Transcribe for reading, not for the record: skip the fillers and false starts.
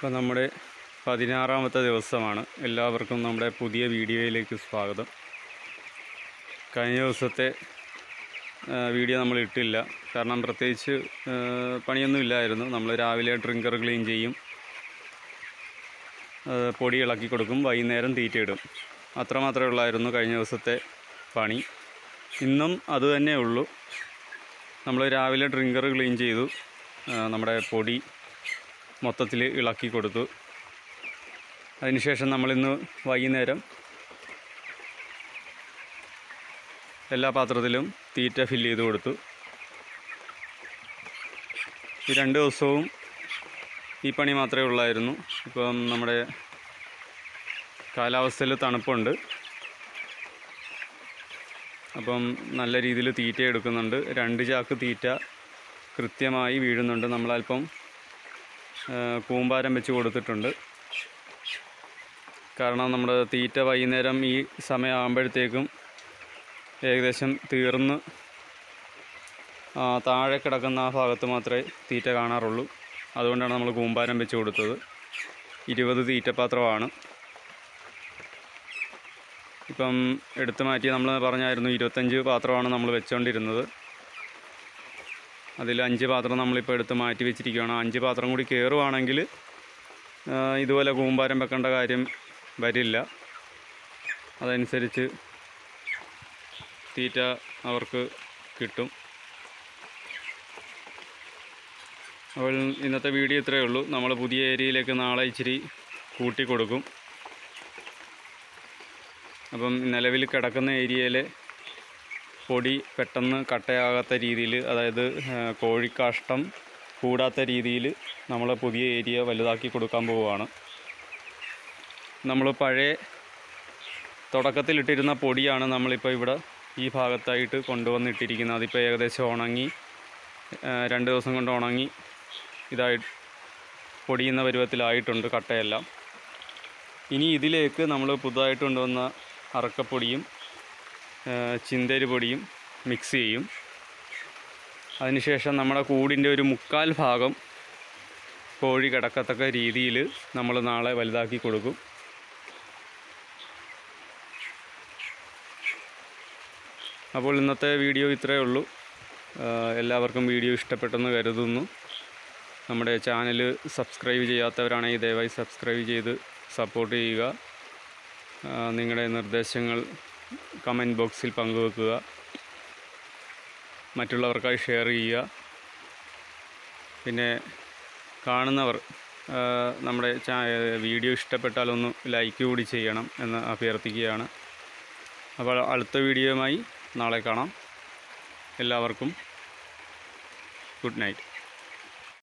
ഇപ്പോൾ നമ്മുടെ 16ാമത്തെ ദിവസമാണ്. എല്ലാവർക്കും നമ്മുടെ പുതിയ വീഡിയോയിലേക്ക് സ്വാഗതം. കഴിഞ്ഞ ദിവസത്തെ വീഡിയോ നമ്മൾ ഇട്ടില്ല, കാരണം പ്രത്യേകിച്ച് പണിയൊന്നും ഇല്ലായിരുന്നു. നമ്മൾ രാവിലെ ഡ്രിങ്കർ ക്ലീൻ ചെയ്യും, പൊടി ഇളക്കി കൊടുക്കും, വൈകുന്നേരം തീറ്റയിടും. അത്രമാത്രമേ ഉള്ളായിരുന്നു കഴിഞ്ഞ ദിവസത്തെ പണി. ഇന്നും അതുതന്നെ ഉള്ളൂ. നമ്മൾ രാവിലെ ഡ്രിങ്കർ ക്ലീൻ ചെയ്തു, നമ്മുടെ പൊടി മൊത്തത്തിൽ ഇളക്കി കൊടുത്തു. അതിനുശേഷം നമ്മളിന്ന് വൈകുന്നേരം എല്ലാ പാത്രത്തിലും തീറ്റ ഫില്ല് ചെയ്ത് കൊടുത്തു. ഈ 2 ദിവസവും ഈ പണി മാത്രമേ ഉള്ളായിരുന്നു. ഇപ്പം നമ്മുടെ കാലാവസ്ഥയിൽ തണുപ്പുണ്ട്, അപ്പം നല്ല രീതിയിൽ തീറ്റ എടുക്കുന്നുണ്ട്. 2 ചാക്ക് തീറ്റ കൃത്യമായി വീഴുന്നുണ്ട്. നമ്മളൽപ്പം കൂമ്പാരം വെച്ച് കൊടുത്തിട്ടുണ്ട്. കാരണം നമ്മുടെ തീറ്റ വൈകുന്നേരം ഈ സമയമാകുമ്പോഴത്തേക്കും ഏകദേശം തീർന്ന് താഴെ കിടക്കുന്ന ആ ഭാഗത്ത് മാത്രമേ തീറ്റ കാണാറുള്ളൂ. അതുകൊണ്ടാണ് നമ്മൾ കൂമ്പാരം വെച്ച് കൊടുത്തത്. 20 തീറ്റപ്പാത്രമാണ് ഇപ്പം എടുത്തു മാറ്റി. നമ്മൾ പറഞ്ഞായിരുന്നു 25 പാത്രമാണ് നമ്മൾ വെച്ചുകൊണ്ടിരുന്നത്. അതിൽ 5 പാത്രം നമ്മളിപ്പോൾ എടുത്ത് മാറ്റി വെച്ചിരിക്കുകയാണ്. 5 പാത്രം കൂടി കയറുവാണെങ്കിൽ ഇതുപോലെ കൂമ്പാരം വെക്കേണ്ട കാര്യം വരില്ല. അതനുസരിച്ച് തീറ്റ അവർക്ക് കിട്ടും. അപ്പോൾ ഇന്നത്തെ വീഡിയോ ഇത്രയേ ഉള്ളൂ. നമ്മൾ പുതിയ ഏരിയയിലേക്ക് നാളെ ഇച്ചിരി കൂട്ടി കൊടുക്കും. അപ്പം നിലവിൽ കിടക്കുന്ന ഏരിയയിലെ പൊടി പെട്ടെന്ന് കട്ടയാകാത്ത രീതിയിൽ, അതായത് കോഴിക്കാഷ്ടം കൂടാത്ത രീതിയിൽ നമ്മൾ പുതിയ ഏരിയ വലുതാക്കി കൊടുക്കാൻ പോവുകയാണ്. നമ്മൾ പഴയ തുടക്കത്തിലിട്ടിരുന്ന പൊടിയാണ് നമ്മളിപ്പോൾ ഇവിടെ ഈ ഭാഗത്തായിട്ട് കൊണ്ടുവന്നിട്ടിരിക്കുന്നത്. അതിപ്പോൾ ഏകദേശം ഉണങ്ങി, 2 ദിവസം കൊണ്ട് ഉണങ്ങി പൊടിയുന്ന പരുവത്തിലായിട്ടുണ്ട് കട്ടയെല്ലാം. ഇനി ഇതിലേക്ക് നമ്മൾ പുതുതായിട്ട് കൊണ്ടുവന്ന അറക്കപ്പൊടിയും ചിന്തരി പൊടിയും മിക്സ് ചെയ്യും. അതിനുശേഷം നമ്മുടെ കൂടിൻ്റെ ഒരു 1/4 ഭാഗം കോഴി കിടക്കത്തക്ക രീതിയിൽ നമ്മൾ നാളെ വലുതാക്കി കൊടുക്കും. അപ്പോൾ ഇന്നത്തെ വീഡിയോ ഇത്രയേ ഉള്ളൂ. എല്ലാവർക്കും വീഡിയോ ഇഷ്ടപ്പെട്ടെന്ന് കരുതുന്നു. നമ്മുടെ ചാനൽ സബ്സ്ക്രൈബ് ചെയ്യാത്തവരാണെങ്കിൽ ദയവായി സബ്സ്ക്രൈബ് ചെയ്ത് സപ്പോർട്ട് ചെയ്യുക. നിങ്ങളുടെ നിർദ്ദേശങ്ങൾ കമൻറ്റ് ബോക്സിൽ പങ്കുവെക്കുക. മറ്റുള്ളവർക്കായി ഷെയർ ചെയ്യുക. പിന്നെ കാണുന്നവർ നമ്മുടെ വീഡിയോ ഇഷ്ടപ്പെട്ടാലൊന്ന് ലൈക്ക് കൂടി ചെയ്യണം എന്ന് അഭ്യർത്ഥിക്കുകയാണ്. അപ്പോൾ അടുത്ത വീഡിയോയുമായി നാളെ കാണാം. എല്ലാവർക്കും ഗുഡ് നൈറ്റ്.